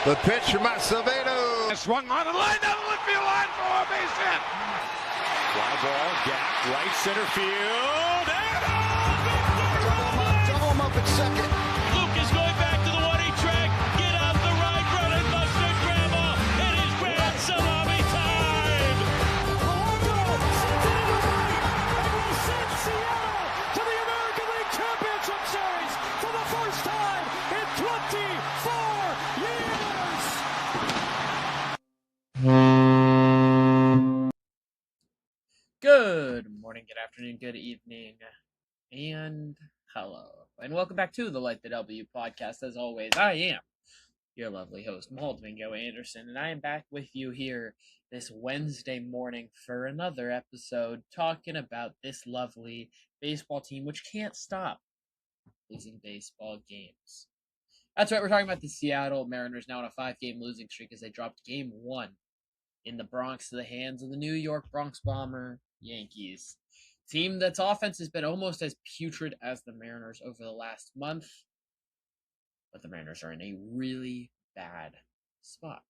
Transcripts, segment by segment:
The pitch from Acevedo. Swung on and line down the left field line for a base hit. Fly ball, gap, right center field. Double him up at second. Luke is going back to the 1-8 track. Get out the right, run and mustard grandma. It is grand salami time. Polanco sent it into right, and will send Seattle to the American League Championship Series for the first time in 24 years. Good morning, good afternoon, good evening, and hello. And welcome back to the Light the W podcast. As always, I am your lovely host, Mahal Anderson, and I am back with you here this Wednesday morning for another episode talking about this lovely baseball team which can't stop losing baseball games. That's right, we're talking about the Seattle Mariners now on a 5-game losing streak as they dropped game 1 in the Bronx to the hands of the New York Bronx Bomber Yankees. Team that's offense has been almost as putrid as the Mariners over the last month, but the Mariners are in a really bad spot.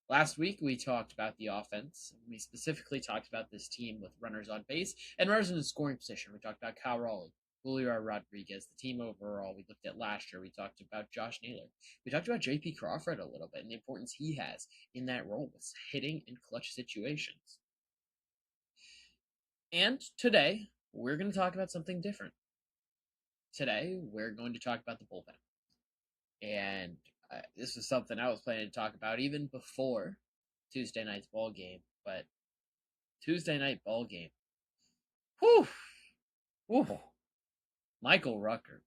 Last week, we talked about the offense. We specifically talked about this team with runners on base and runners in the scoring position. We talked about Kyle Raleigh, Julio Rodriguez, the team overall. We looked at last year. We talked about Josh Naylor. We talked about J.P. Crawford a little bit and the importance he has in that role with hitting in clutch situations. And today, we're going to talk about something different. Today, we're going to talk about the bullpen. And this was something I was planning to talk about even before Tuesday night's ball game. But Tuesday night ball game. Whew! Michael Rucker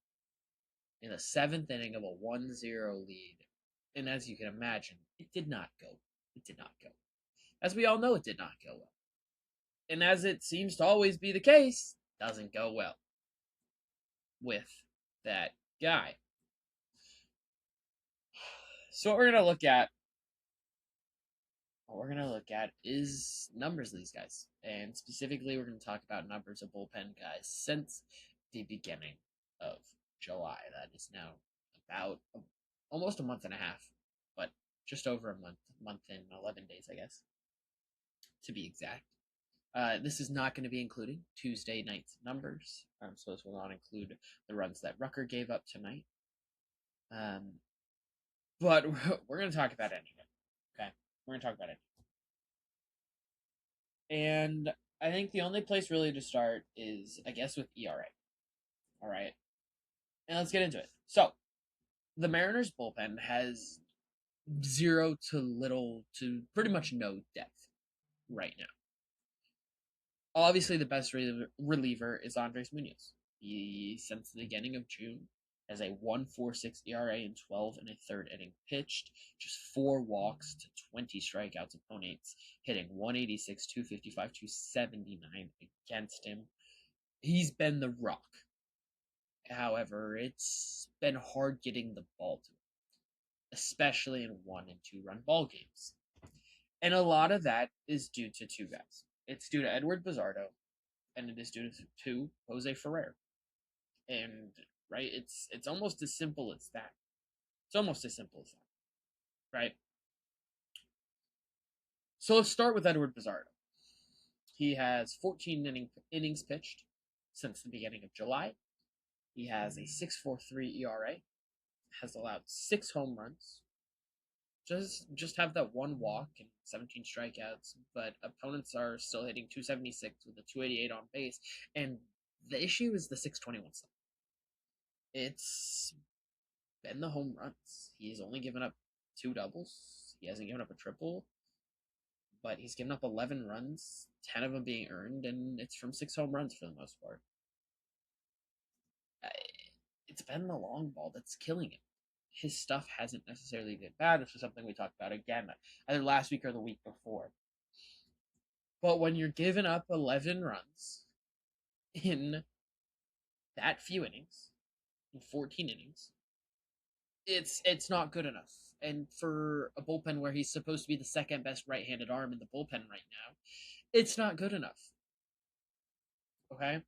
in the 7th inning of a 1-0 lead. And as you can imagine, it did not go. It did not go. As we all know, it did not go well. And as it seems to always be the case, doesn't go well with that guy. So what we're going to look at is numbers of these guys. And specifically, we're going to talk about numbers of bullpen guys since the beginning of July. That is now about almost a month and a half, but just over a month and 11 days, I guess, to be exact. This is not going to be including Tuesday night's numbers, so this will not include the runs that Rucker gave up tonight. But we're going to talk about it anyway. Okay, we're going to talk about it. And I think the only place really to start is, I guess, with ERA. All right, and let's get into it. So, the Mariners bullpen has 0 to little to pretty much no depth right now. Obviously, the best reliever is Andres Munoz. He, since the beginning of June, has a 1.46 ERA in 12 and a third inning pitched, just 4 walks to 20 strikeouts opponents, hitting 186, 255, 279 against him. He's been the rock. However, it's been hard getting the ball to him, especially in 1- and 2-run ball games. And a lot of that is due to 2 guys. It's due to Edward Bizardo, and it is due to Jose Ferrer. And, right, it's almost as simple as that. It's almost as simple as that, right? So let's start with Edward Bizardo. He has 14 innings pitched since the beginning of July. He has a 6.43 ERA, has allowed 6 home runs, just have that 1 walk and 17 strikeouts, but opponents are still hitting 276 with a 288 on base, and the issue is the 621 stuff. It's been the home runs. He's only given up 2 doubles. He hasn't given up a triple, but he's given up 11 runs, 10 of them being earned, and it's from 6 home runs for the most part. It's been the long ball that's killing him. His stuff hasn't necessarily been bad. This was something we talked about again, either last week or the week before. But when you're giving up 11 runs in that few innings, in 14 innings, it's not good enough. And for a bullpen where he's supposed to be the second best right-handed arm in the bullpen right now, it's not good enough. Okay?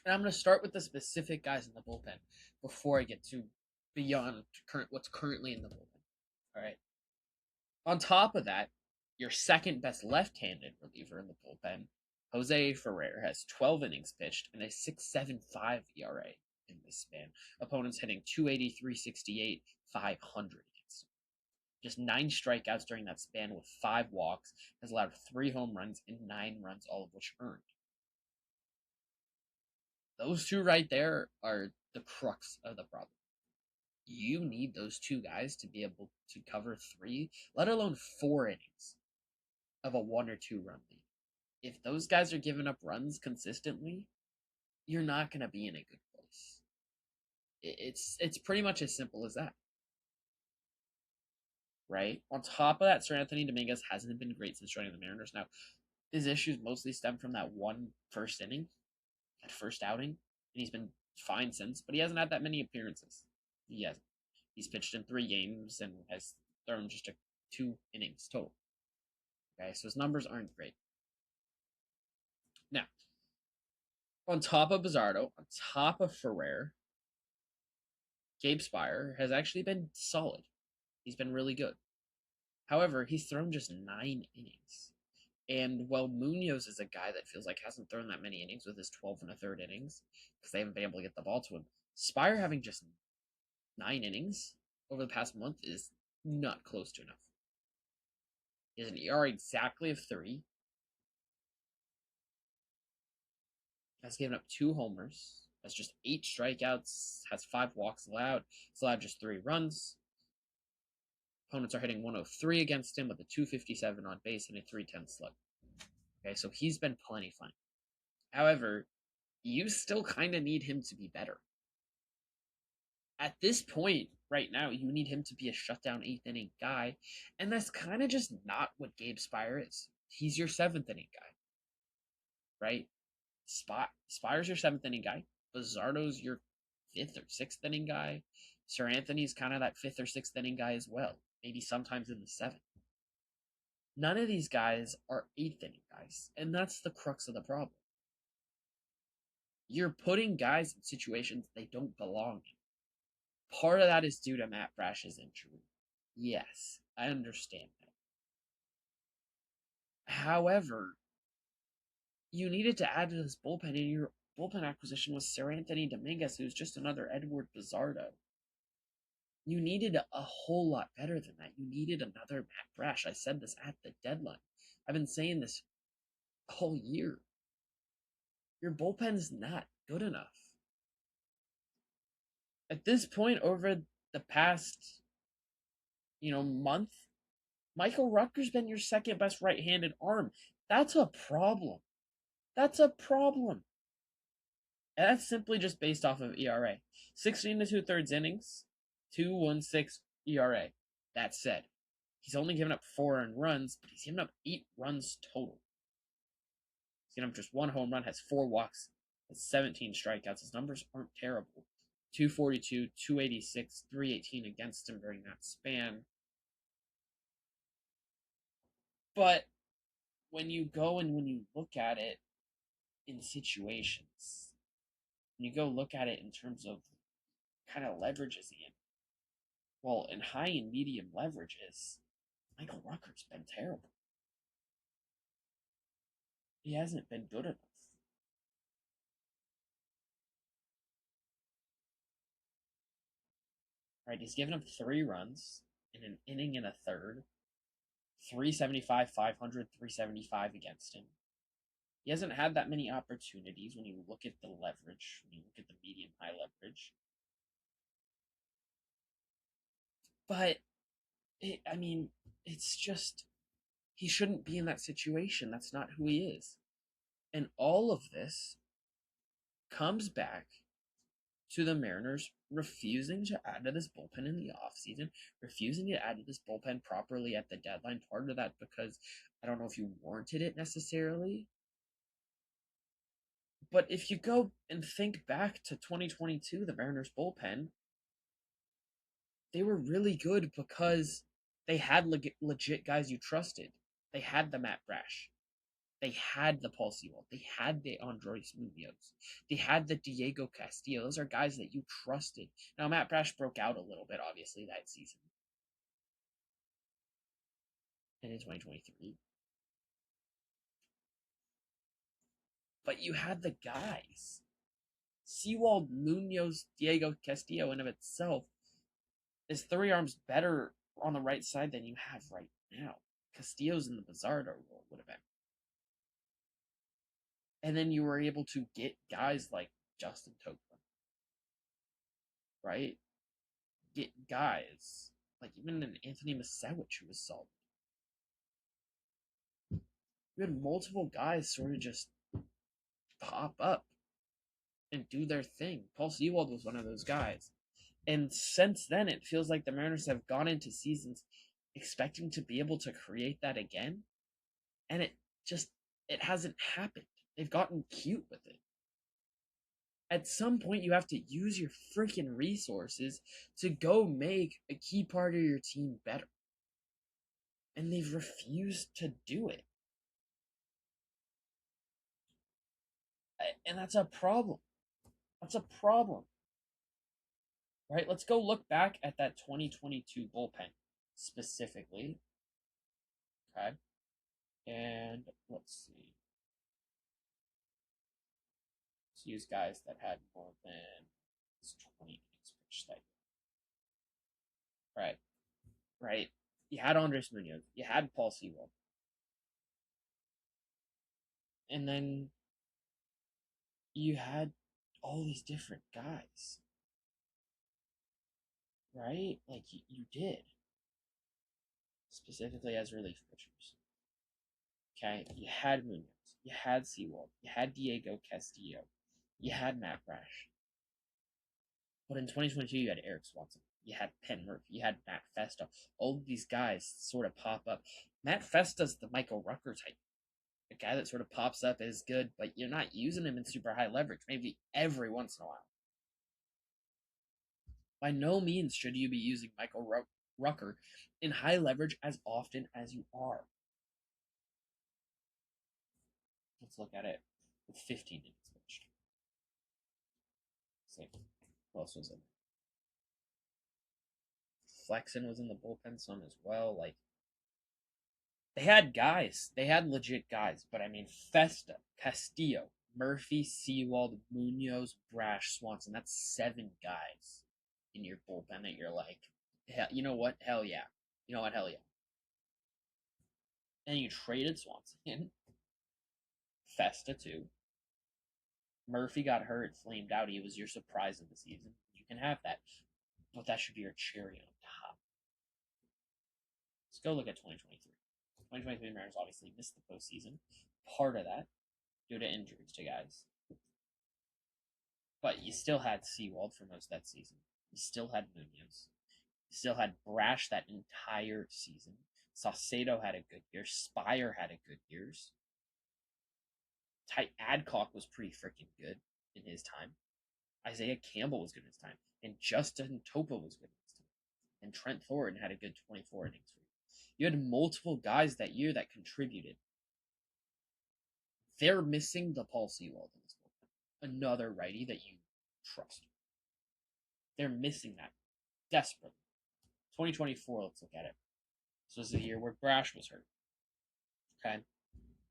And I'm going to start with the specific guys in the bullpen before I get to beyond what's currently in the bullpen. All right. On top of that, your second best left-handed reliever in the bullpen, Jose Ferrer, has 12 innings pitched and a 6.75 ERA in this span. Opponents hitting 280, 368, 500 against him. Just 9 strikeouts during that span with 5 walks, has allowed 3 home runs and 9 runs, all of which earned. Those two right there are the crux of the problem. You need those two guys to be able to cover 3, let alone 4 innings of a 1 or 2 run lead. If those guys are giving up runs consistently, you're not going to be in a good place. It's pretty much as simple as that. Right? On top of that, Sir Anthony Dominguez hasn't been great since joining the Mariners. Now, his issues mostly stem from that one first inning, that first outing, and he's been fine since, but he hasn't had that many appearances. He hasn't. He's pitched in 3 games and has thrown just 2 innings total. Okay, so his numbers aren't great. Now, on top of Bizzardo, on top of Ferrer, Gabe Spire has actually been solid. He's been really good. However, he's thrown just 9 innings. And while Munoz is a guy that feels like hasn't thrown that many innings with his 12 1/3 innings, because they haven't been able to get the ball to him, Spire having just 9 innings over the past month is not close to enough. He has an ERA exactly of 3. Has given up 2 homers. Has just 8 strikeouts. Has 5 walks allowed. He's allowed just 3 runs. Opponents are hitting 103 against him with a 257 on base and a 310 slug. Okay, so he's been plenty fine. However, you still kind of need him to be better. At this point, right now, you need him to be a shutdown 8th inning guy, and that's kind of just not what Gabe Spire is. He's your 7th inning guy, right? Spire's your 7th inning guy. Bizzardo's your 5th or 6th inning guy. Sir Anthony's kind of that 5th or 6th inning guy as well. Maybe sometimes in the 7th. None of these guys are 8th inning guys, and that's the crux of the problem. You're putting guys in situations they don't belong in. Part of that is due to Matt Brash's injury. Yes, I understand that. However, you needed to add to this bullpen, and your bullpen acquisition was Sir Anthony Dominguez, who's just another Edward Bizzardo. You needed a whole lot better than that. You needed another Matt Brash. I said this at the deadline. I've been saying this all year. Your bullpen's not good enough. At this point, over the past, month, Michael Rutger's been your second best right-handed arm. That's a problem. That's a problem. And that's simply just based off of ERA. 16 2/3 innings, 2.16 ERA. That said, he's only given up 4 earned runs, but he's given up 8 runs total. He's given up just 1 home run, has 4 walks, has 17 strikeouts. His numbers aren't terrible. 242, 286, 318 against him during that span. But when you go and when you look at it in situations, when you go look at it in terms of kind of leverages he in, well, in high and medium leverages, Michael Rutger's been terrible. He hasn't been good enough. Right, he's given up 3 runs in an inning and a third. 375, 500, 375 against him. He hasn't had that many opportunities when you look at the leverage, when you look at the medium-high leverage. But, it's just, he shouldn't be in that situation. That's not who he is. And all of this comes back to the Mariners refusing to add to this bullpen in the offseason, refusing to add to this bullpen properly at the deadline. Part of that because I don't know if you warranted it necessarily. But if you go and think back to 2022, the Mariners bullpen, they were really good because they had legit guys you trusted. They had the Matt Brash. They had the Paul Sewell. They had the Andres Munoz. They had the Diego Castillo. Those are guys that you trusted. Now, Matt Brash broke out a little bit, obviously, that season. And in 2023. But you had the guys. Sewell, Munoz, Diego Castillo in of itself is 3 arms better on the right side than you have right now. Castillo's in the Bizarro role would have been. And then you were able to get guys like Justin Tocqueville, right? Get guys like even an Anthony Masewicz who was solid. You had multiple guys sort of just pop up and do their thing. Paul Sewald was one of those guys. And since then, it feels like the Mariners have gone into seasons expecting to be able to create that again. And it hasn't happened. They've gotten cute with it. At some point, you have to use your freaking resources to go make a key part of your team better. And they've refused to do it. And that's a problem. That's a problem. Right? Let's go look back at that 2022 bullpen specifically. Okay. And let's see. Let's use guys that had more than 20 innings pitched that year. Right. You had Andres Munoz. You had Paul Sewell. And then you had all these different guys. Right? Like, you did. Specifically as relief pitchers. Okay? You had Munoz. You had Sewell. You had Diego Castillo. You had Matt Brash. But in 2022, you had Eric Swanson. You had Penn Murphy. You had Matt Festa. All of these guys sort of pop up. Matt Festa's the Michael Rucker type. A guy that sort of pops up is good, but you're not using him in super high leverage. Maybe every once in a while. By no means should you be using Michael Rucker in high leverage as often as you are. Let's look at it with 15 innings pitched. Same. Who else was in? Flexen was in the bullpen some as well. Like, they had guys. They had legit guys. But I mean, Festa, Castillo, Murphy, Sewald, Munoz, Brash, Swanson. That's 7 guys in your bullpen that you're like, you know what? Hell yeah. You know what? Hell yeah. And you traded Swanson. Festa too. Murphy got hurt, flamed out. He was your surprise of the season. You can have that. But that should be your cherry on top. Let's go look at 2023. 2023 Mariners obviously missed the postseason. Part of that due to injuries to guys. But you still had Sewald for most of that season. You still had Munoz. You still had Brash that entire season. Saucedo had a good year. Spire had a good years. Ty Adcock was pretty freaking good in his time. Isaiah Campbell was good in his time. And Justin Topa was good in his time. And Trent Thornton had a good 24 innings for you. You had multiple guys that year that contributed. They're missing the Paul Sewald in this bullpen. Another righty that you trust. They're missing that desperately. 2024, let's look at it. This was the year where Brash was hurt. Okay.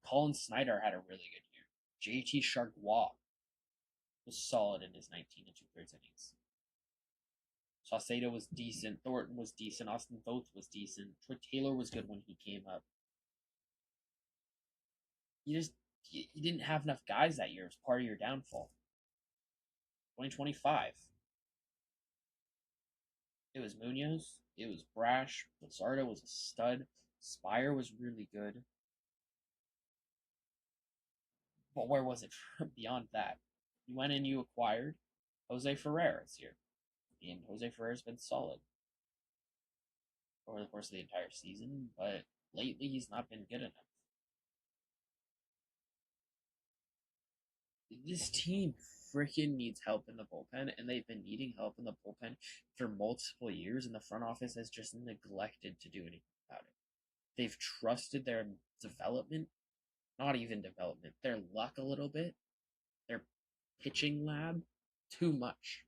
Colin Snyder had a really good year. JT Chargois was solid in his 19 2/3 innings. Saucedo was decent. Thornton was decent. Austin Voth was decent. Troy Taylor was good when he came up. You didn't have enough guys that year. It was part of your downfall. 2025. It was Munoz. It was Brash. Luzardo was a stud. Spire was really good. But where was it beyond that? You went and you acquired Jose Ferreira's here. And Jose Ferreira's been solid over the course of the entire season, but lately he's not been good enough. This team freaking needs help in the bullpen, and they've been needing help in the bullpen for multiple years, and the front office has just neglected to do anything about it. They've trusted their development not even development, their luck a little bit, their pitching lab, too much.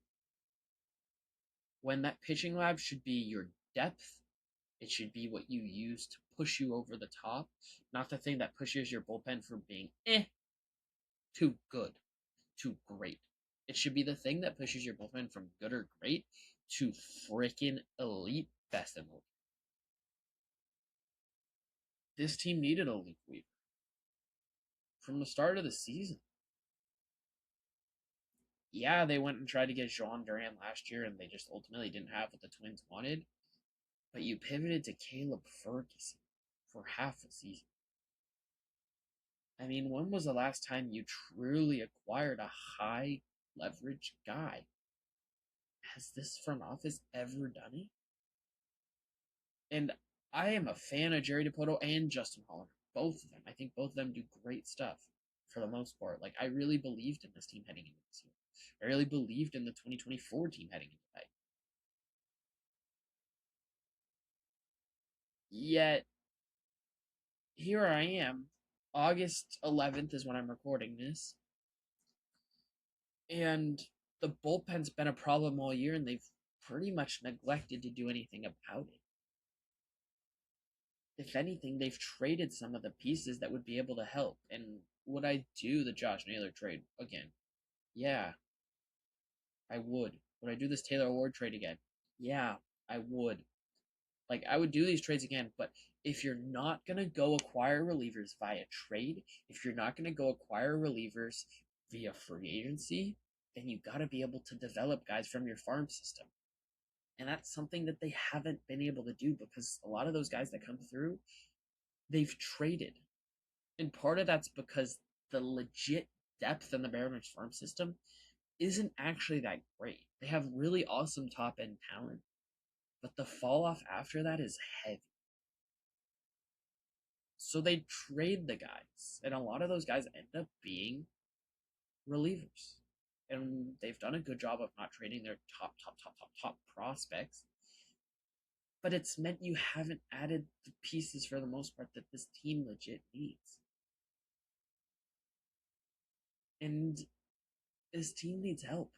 When that pitching lab should be your depth, it should be what you use to push you over the top, not the thing that pushes your bullpen from being too good, too great. It should be the thing that pushes your bullpen from good or great to freaking elite, best in the league. This team needed a Luke Weaver from the start of the season. Yeah, they went and tried to get Jean Duran last year, and they just ultimately didn't have what the Twins wanted. But you pivoted to Caleb Ferguson for half a season. I mean, when was the last time you truly acquired a high leverage guy? Has this front office ever done it? And I am a fan of Jerry Dipoto and Justin Hollander. Both of them. I think both of them do great stuff for the most part. Like, I really believed in this team heading into this year. I really believed in the 2024 team heading into that. Yet, here I am. August 11th is when I'm recording this. And the bullpen's been a problem all year, and they've pretty much neglected to do anything about it. If anything, they've traded some of the pieces that would be able to help. And would I do the Josh Naylor trade again? Yeah, I would. Would I do this Taylor Ward trade again? Yeah, I would. Like, I would do these trades again, but if you're not going to go acquire relievers via trade, if you're not going to go acquire relievers via free agency, then you got to be able to develop guys from your farm system. And that's something that they haven't been able to do because a lot of those guys that come through, they've traded. And part of that's because the legit depth in the Mariners farm system isn't actually that great. They have really awesome top end talent, but the fall off after that is heavy. So they trade the guys, and a lot of those guys end up being relievers. And they've done a good job of not trading their top prospects. But it's meant you haven't added the pieces for the most part that this team legit needs. And this team needs help.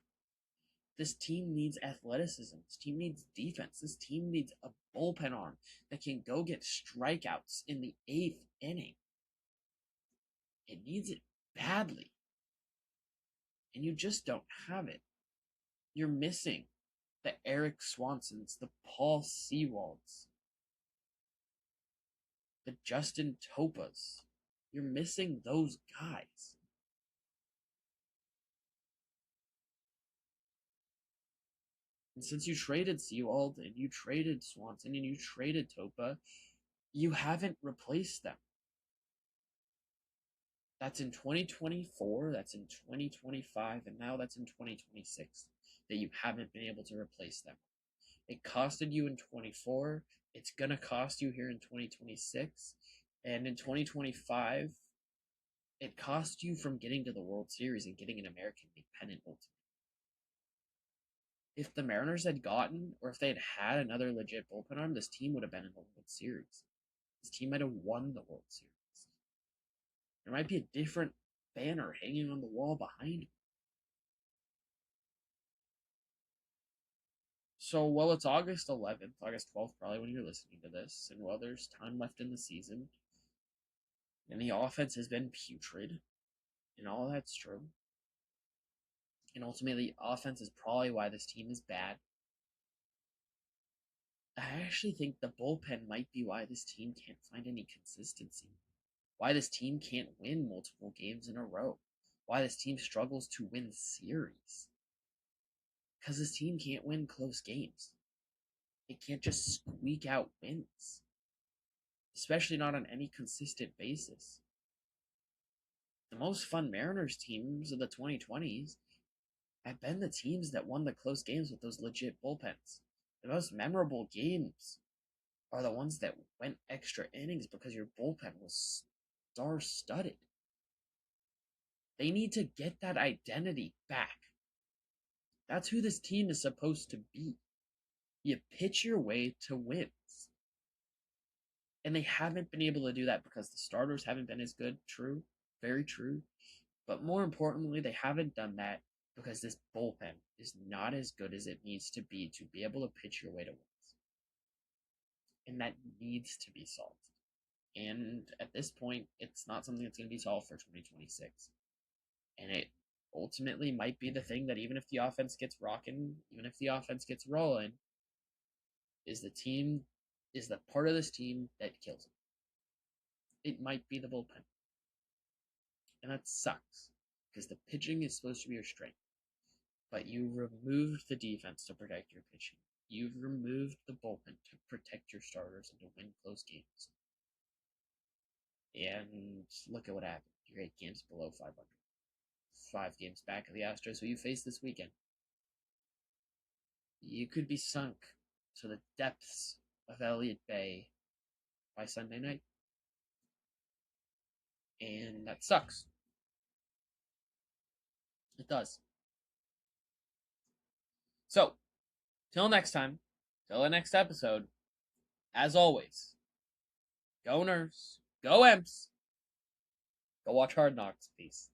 This team needs athleticism. This team needs defense. This team needs a bullpen arm that can go get strikeouts in the 8th inning. It needs it badly. And you just don't have it. You're missing the Eric Swansons, the Paul Sewalds, the Justin Topas. You're missing those guys. And since you traded Sewald and you traded Swanson and you traded Topa, you haven't replaced them. That's in 2024, that's in 2025, and now that's in 2026 that you haven't been able to replace them. It costed you in 24, it's going to cost you here in 2026, and in 2025, it cost you from getting to the World Series and getting an American League pennant ultimately. If the Mariners had gotten, or if they had another legit bullpen arm, this team would have been in the World Series. This team might have won the World Series. There might be a different banner hanging on the wall behind me. So, while it's August 11th, August 12th probably when you're listening to this, and while there's time left in the season, and the offense has been putrid, and all that's true, and ultimately the offense is probably why this team is bad, I actually think the bullpen might be why this team can't find any consistency. Why this team can't win multiple games in a row. Why this team struggles to win series. Because this team can't win close games. It can't just squeak out wins. Especially not on any consistent basis. The most fun Mariners teams of the 2020s have been the teams that won the close games with those legit bullpens. The most memorable games are the ones that went extra innings because your bullpen was star-studded. They need to get that identity back. That's who this team is supposed to be. You pitch your way to wins. And they haven't been able to do that because the starters haven't been as good. True. Very true. But more importantly, they haven't done that because this bullpen is not as good as it needs to be able to pitch your way to wins. And that needs to be solved. And at this point, it's not something that's going to be solved for 2026. And it ultimately might be the thing that even if the offense gets rocking, even if the offense gets rolling, is the part of this team that kills it. It might be the bullpen. And that sucks, because the pitching is supposed to be your strength. But you removed the defense to protect your pitching. You've removed the bullpen to protect your starters and to win close games. And look at what happened. You're 8 games below 500. 5 games back of the Astros, who you face this weekend. You could be sunk to the depths of Elliott Bay by Sunday night. And that sucks. It does. So, till next time, till the next episode, as always, go Nerves, go Emps, go watch Hard Knocks. Peace.